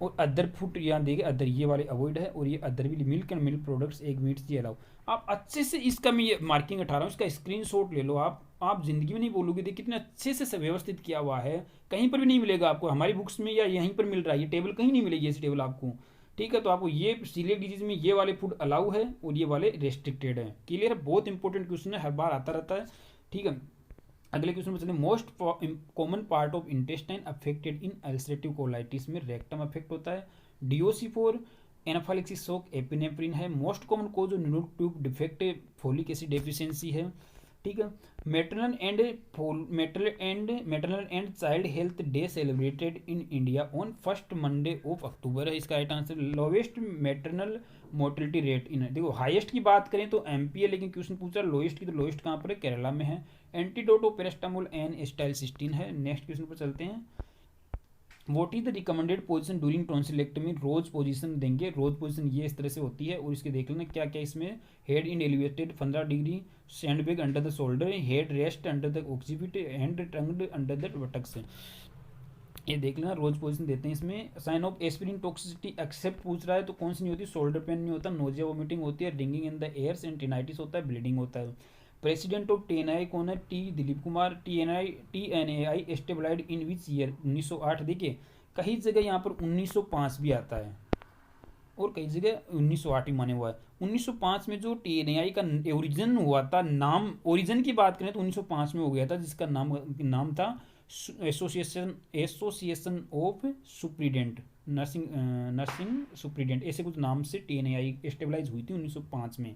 और अदर फूड यहाँ देखिए, अदर ये वाले अवॉइड है, और ये अदर भी milk and milk products, egg meets, ये अलाउ। आप अच्छे से इसका मैं ये मार्किंग हटा रहा हूँ, इसका स्क्रीनशॉट ले लो आप जिंदगी में नहीं बोलोगे। देखिए कितने अच्छे से व्यवस्थित किया हुआ है, कहीं पर भी नहीं मिलेगा आपको, हमारी बुक्स में या यहीं पर मिल रहा है, ये टेबल कहीं नहीं मिलेगी ऐसी टेबल आपको। ठीक है, तो आपको ये सीलिएक डिजीज में ये वाले फूड अलाउ है और ये वाले रेस्ट्रिक्टेड है। क्लियर है, बहुत इंपॉर्टेंट क्वेश्चन है, हर बार आता रहता है। ठीक है, अगले क्वेश्चन में चलें। Most common part of intestine affected in ulcerative colitis में रेक्टम अफेक्ट होता है। DOC4 एनाफाइलेक्सिस शॉक एपिनेफ्रिन है। Most common cause of neurotube defect folic acid deficiency है। ठीक है, maternal and child health day celebrated in India on 1st Monday of October है इसका right answer. Lowest maternal mortality rate in, देखो highest की बात करें तो MP है, लेकिन क्वेश्चन पूछा लोएस्ट की, तो लोएस्ट कहाँ पर है, केरला में है। एंटीडोट ऑफ पैरास्टामोल N-acetylcysteine है। नेक्स्ट क्वेश्चन पर चलते हैं। What is the recommended position during tonsillectomy. Rose position देंगे, रोज पोजीशन ये इस तरह से होती है, और इसके देख लेना क्या क्या इसमें। Head in elevated 15 degree, sandbag under the shoulder, head rest under the occiput, hand tongued under the buttocks. ये देख लेना, रोज पोजीशन देते हैं इसमें। Sign of aspirin toxicity except पूछ रहा है तो कौन सी नहीं होती, शोल्डर पेन नहीं होता, नोजिया वोमिटिंग होती है, ringing in the ears and tinnitus होता है, ब्लीडिंग होता है। प्रेसिडेंट ऑफ TNI कौन है, T Dilip Kumar. TNAI stabilised in which year, 1908। देखिए कई जगह यहाँ पर 1905 भी आता है, और कई जगह 1908 में माने हुआ है। 1905 में जो TNAI का ओरिजिन हुआ था, नाम ओरिजिन की बात करें तो 1905 में हो गया था, जिसका नाम था association of superintendent nursing superintendent, ऐसे कुछ नाम से TNAI एस्टेबलाइज हुई थी 1905 में।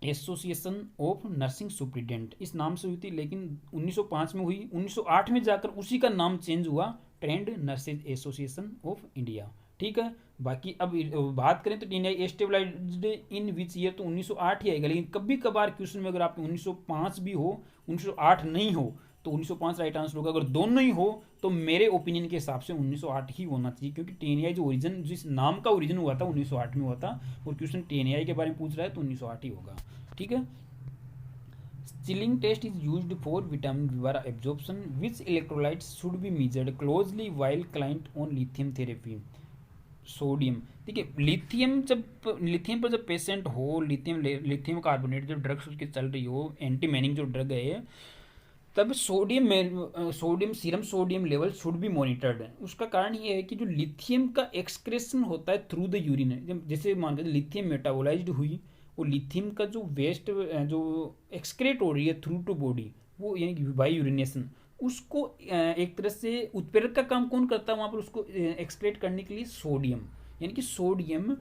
एसोसिएशन ऑफ नर्सिंग सुप्रीडेंट इस नाम से हुई थी, लेकिन 1905 में हुई। 1908 में जाकर उसी का नाम चेंज हुआ, trend nurses association of India. ठीक है, बाकी अब बात करें तो TNAI एस्टेबलाइज्ड इन विच ईयर, तो 1908 ही आएगा। लेकिन कभी कभार क्वेश्चन में अगर आपने 1905 भी हो 1908 नहीं हो तो 1905 राइट आंसर होगा। अगर दोनों ही हो तो मेरे ओपिनियन के हिसाब से 1908 ही होना चाहिए, क्योंकि TNAI जो ओरिजिन, जिस नाम का ओरिजिन हुआ था 1908 में हुआ था, और क्वेश्चन TNAI के बारे में पूछ रहा है तो 1908 ही होगा। ठीक है। Chilling test is used for vitamin B absorption, which electrolytes should be measured closely while client on lithium therapy. Sodium, ठीक है, लिथियम पर जब पेशेंट हो, लिथियम कार्बोनेट जब ड्रग्स उसकी चल रही हो, एंटी मैनिंग जो ड्रग है, तब sodium serum sodium level should be monitored. उसका कारण ये है कि जो लिथियम का एक्सक्रेशन होता है थ्रू द यूरिन, जैसे मान के लिथियम मेटाबोलाइज्ड हुई, वो लिथियम का जो वेस्ट जो एक्सक्रेट हो रही है थ्रू टू बॉडी, वो यानी कि बाई यूरिनेशन, उसको एक तरह से उत्प्रेरक का काम कौन करता है वहाँ पर, उसको एक्सक्रेट करने के लिए सोडियम, यानी कि sodium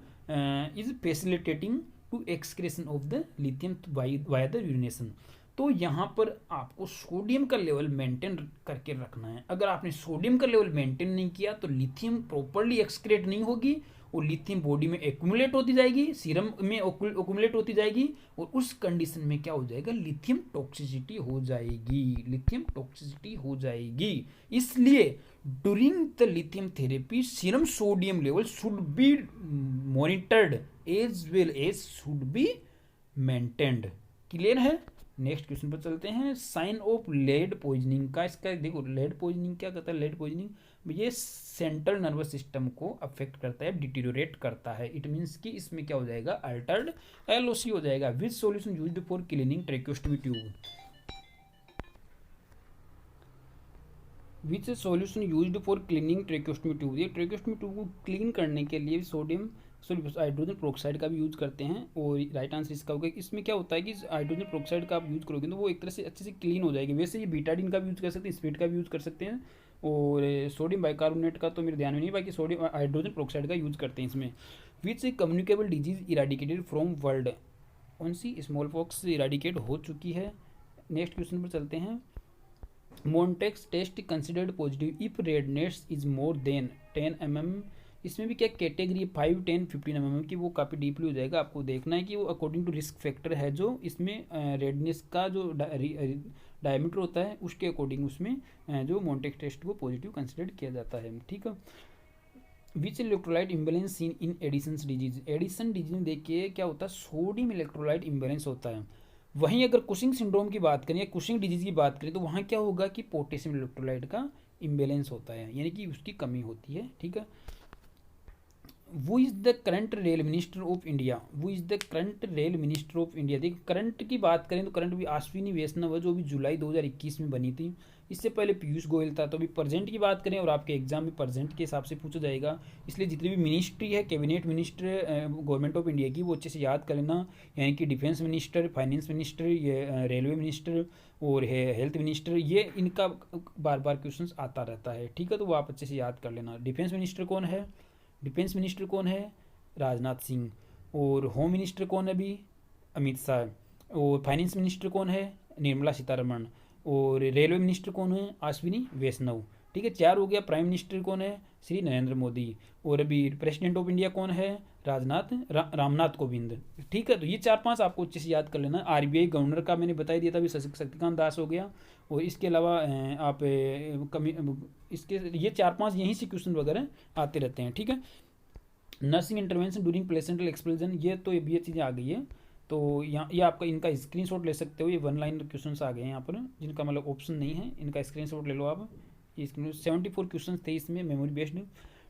is facilitating to excretion of the lithium via the urination. तो यहाँ पर आपको सोडियम का लेवल मेंटेन करके रखना है। अगर आपने सोडियम का लेवल मेंटेन नहीं किया तो लिथियम प्रॉपरली एक्सक्रेट नहीं होगी, और लिथियम बॉडी में एक्यूमुलेट होती जाएगी, सीरम में एक्यूमुलेट होती जाएगी, और उस कंडीशन में क्या हो जाएगा, लिथियम टॉक्सिसिटी हो जाएगी। इसलिए during the lithium therapy serum sodium level should be monitored as well as should be maintained. Clear है। नेक्स्ट क्वेश्चन पर चलते हैं। साइन ऑफ लेड पॉइजनिंग का, इसका देखो लेड पॉइजनिंग क्या करता है। लेड पॉइजनिंग ये सेंट्रल नर्वस सिस्टम को अफेक्ट करता है, डिटीरियोरेट करता है। इट मीन्स कि इसमें क्या हो जाएगा, अल्टर्ड LOC हो जाएगा। Which solution used for cleaning tracheostomy tube, which solution used for cleaning tracheostomy tube. ये ट्रेक्योस्टमी ट्यूब को क्लीन करने के लिए हाइड्रोजन प्रोक्साइड का भी यूज़ करते हैं, और राइट आंसर इसका होगा। इसमें क्या होता है कि हाइड्रोजन प्रोक्साइड का आप यूज़ करोगे तो वो एक तरह से अच्छे से क्लीन हो जाएगी। वैसे ये बीटाडीन का भी यूज़ कर सकते हैं, स्पीड का भी यूज़ कर सकते हैं, और सोडियम बाइकार्बोनेट का तो मेरे ध्यान में नहीं, बाकी सोडियम हाइड्रोजन प्रोक्साइड का यूज़ करते हैं इसमें। Which communicable disease eradicated from world, कौन सी स्मॉल पॉक्स इराडिकेट हो चुकी है। नेक्स्ट क्वेश्चन पर चलते हैं। Mantoux test considered positive if redness is more than 10 mm। इसमें भी क्या कैटेगरी 5, 10, 15 mm की, वो काफ़ी डीपली हो जाएगा। आपको देखना है कि वो अकॉर्डिंग टू रिस्क फैक्टर है जो इसमें रेडनेस का जो डायमीटर होता है उसके अकॉर्डिंग उसमें जो मोन्टेक्स टेस्ट को पॉजिटिव कंसिडर किया जाता है। ठीक है। Which electrolyte imbalance in Addison disease. Addison disease में देखिए क्या होता है, सोडियम इलेक्ट्रोलाइट इम्बेलेंस होता है। वहीं अगर कुशिंग सिंड्रोम की बात करें या कुशिंग डिजीज की बात करें तो वहाँ क्या होगा कि पोटेशियम इलेक्ट्रोलाइट का इम्बेलेंस होता है, यानी कि उसकी कमी होती है। ठीक है। वो is the current rail minister of India, देखिए करंट की बात करें तो करंट भी अश्विनी वैष्णव है, जो भी जुलाई 2021 में बनी थी। इससे पहले पीयूष गोयल था। तो अभी प्रेजेंट की बात करें और आपके एग्जाम में प्रेजेंट के हिसाब से पूछा जाएगा, इसलिए जितनी भी मिनिस्ट्री है cabinet minister government of India की, वो अच्छे से याद कर लेना। यानी कि डिफेंस मिनिस्टर, फाइनेंस मिनिस्टर, ये रेलवे मिनिस्टर और हेल्थ मिनिस्टर, ये इनका बार बार क्वेश्चन आता रहता है। ठीक है, तो वो आप अच्छे से याद कर लेना। डिफेंस मिनिस्टर कौन है, राजनाथ सिंह। और होम मिनिस्टर कौन है अभी, अमित शाह। और फाइनेंस मिनिस्टर कौन है, निर्मला सीतारमण। और रेलवे मिनिस्टर कौन है, अश्विनी वैष्णव। ठीक है, 4 हो गया। प्राइम मिनिस्टर कौन है, श्री नरेंद्र मोदी। और अभी प्रेसिडेंट ऑफ इंडिया कौन है, रामनाथ कोविंद। ठीक है, तो ये 4-5 आपको अच्छे से याद कर लेना। RBI गवर्नर का मैंने बता दिया था, अभी शक्तिकांत दास हो गया। और इसके अलावा आप इसके ये 4-5 यहीं से क्वेश्चन वगैरह आते रहते हैं। ठीक है। Nursing intervention during placental expulsion, ये तो ये चीज़ें आ गई है। तो यहाँ ये आपका इनका स्क्रीनशॉट ले सकते हो। ये 1 लाइन क्वेश्चन आ गए हैं यहाँ पर, जिनका मतलब ऑप्शन नहीं है, इनका स्क्रीनशॉट ले लो आप। ये 74 क्वेश्चन थे इसमें, मेमोरी बेस्ड।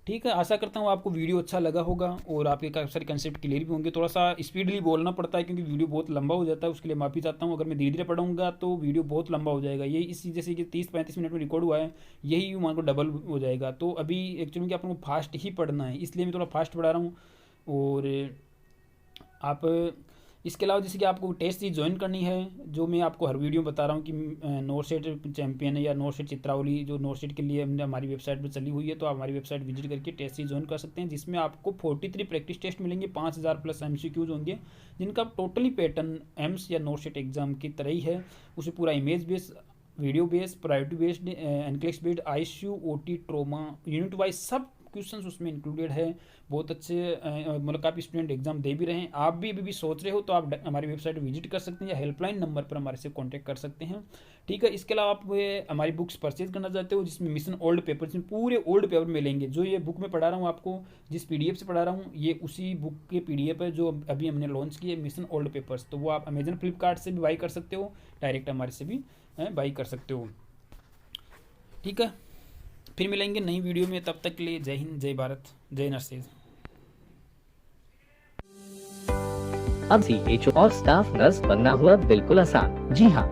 ठीक है, आशा करता हूँ आपको वीडियो अच्छा लगा होगा और आपके काफ़ी सारे कंसेप्ट क्लियर भी होंगे। थोड़ा सा स्पीडली बोलना पड़ता है क्योंकि वीडियो बहुत लंबा हो जाता है, उसके लिए माफ़ी चाहता हूँ। अगर मैं धीरे धीरे पढ़ूंगा तो वीडियो बहुत लंबा हो जाएगा। ये इसी जैसे कि 30-35 मिनट में रिकॉर्ड हुआ है, यही मान को डबल हो जाएगा। तो अभी एक्चुअली कि आपको फास्ट ही पढ़ना है, इसलिए मैं थोड़ा फास्ट पढ़ा रहा हूँ। और आप इसके अलावा जैसे कि आपको टेस्ट सीरीज ज्वाइन करनी है, जो मैं आपको हर वीडियो में बता रहा हूँ कि नोरसेट चैंपियन है या नोरसेट चित्रावली, जो नोरसेट के लिए हमने हमारी वेबसाइट पर चली हुई है, तो आप हमारी वेबसाइट विजिट करके टेस्ट सीरीज ज्वाइन कर सकते हैं, जिसमें आपको 43 प्रैक्टिस टेस्ट मिलेंगे, 5000 प्लस MCQs होंगे, जिनका टोटली पैटर्न एम्स या नोरसेट एग्जाम की तरह ही है। उसे पूरा image based, video based, priority based, NCLEX based, ICU, OT, trauma, unit wise सब क्वेश्चंस उसमें इंक्लूडेड है। बहुत अच्छे मतलब काफ़ी स्टूडेंट एग्जाम दे भी रहे हैं। आप भी अभी सोच रहे हो तो आप हमारी वेबसाइट विजिट कर सकते हैं या हेल्पलाइन नंबर पर हमारे से कांटेक्ट कर सकते हैं। ठीक है, इसके अलावा आप हमारी बुक्स परचेज करना चाहते हो, जिसमें मिशन ओल्ड पेपर, जिसमें पूरे ओल्ड पेपर मिलेंगे। जो ये बुक में पढ़ा रहा हूँ आपको, जिस PDF से पढ़ा रहा हूँ, ये उसी बुक के PDF है जो अभी हमने लॉन्च की है, मिशन ओल्ड पेपर्स। तो वो आप अमेजन फ्लिपकार्ट से भी बाई कर सकते हो, डायरेक्ट हमारे से भी बाई कर सकते हो। ठीक है, फिर मिलेंगे नई वीडियो में, तब तक के लिए जय हिंद, जय भारत, जय नर्सेज। अब CHO और स्टाफ नर्स बनना हुआ बिल्कुल आसान। जी हाँ,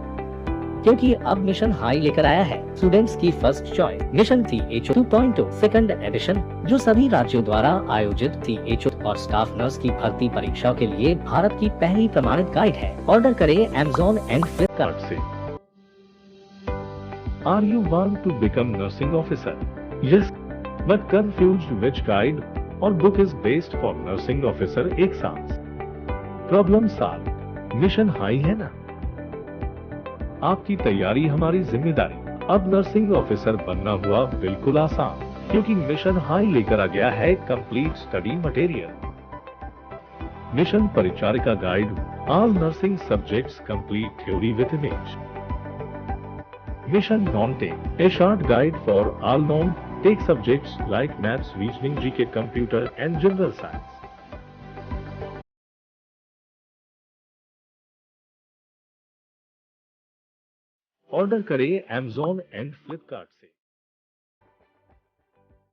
क्योंकि अब मिशन हाई लेकर आया है स्टूडेंट्स की first choice mission CHO 2.0 second edition, जो सभी राज्यों द्वारा आयोजित CHO और स्टाफ नर्स की भर्ती परीक्षाओं के लिए भारत की पहली प्रमाणित गाइड है। ऑर्डर करें Amazon एंड फ्लिपकार्ट से। Are you want to become nursing officer? Yes, but confused which guide or book is best for nursing officer exams? Problem solved. Mission high है ना? आपकी तैयारी हमारी जिम्मेदारी। अब नर्सिंग ऑफिसर बनना हुआ बिल्कुल आसान, क्योंकि मिशन हाई लेकर आ गया है कंप्लीट स्टडी मटेरियल। मिशन परिचारिका guide, all nursing subjects complete theory with image. Mission Non-Tech, a short guide for all non-tech subjects like maths, reasoning, GK, computer and general science. Order करें Amazon and Flipkart से।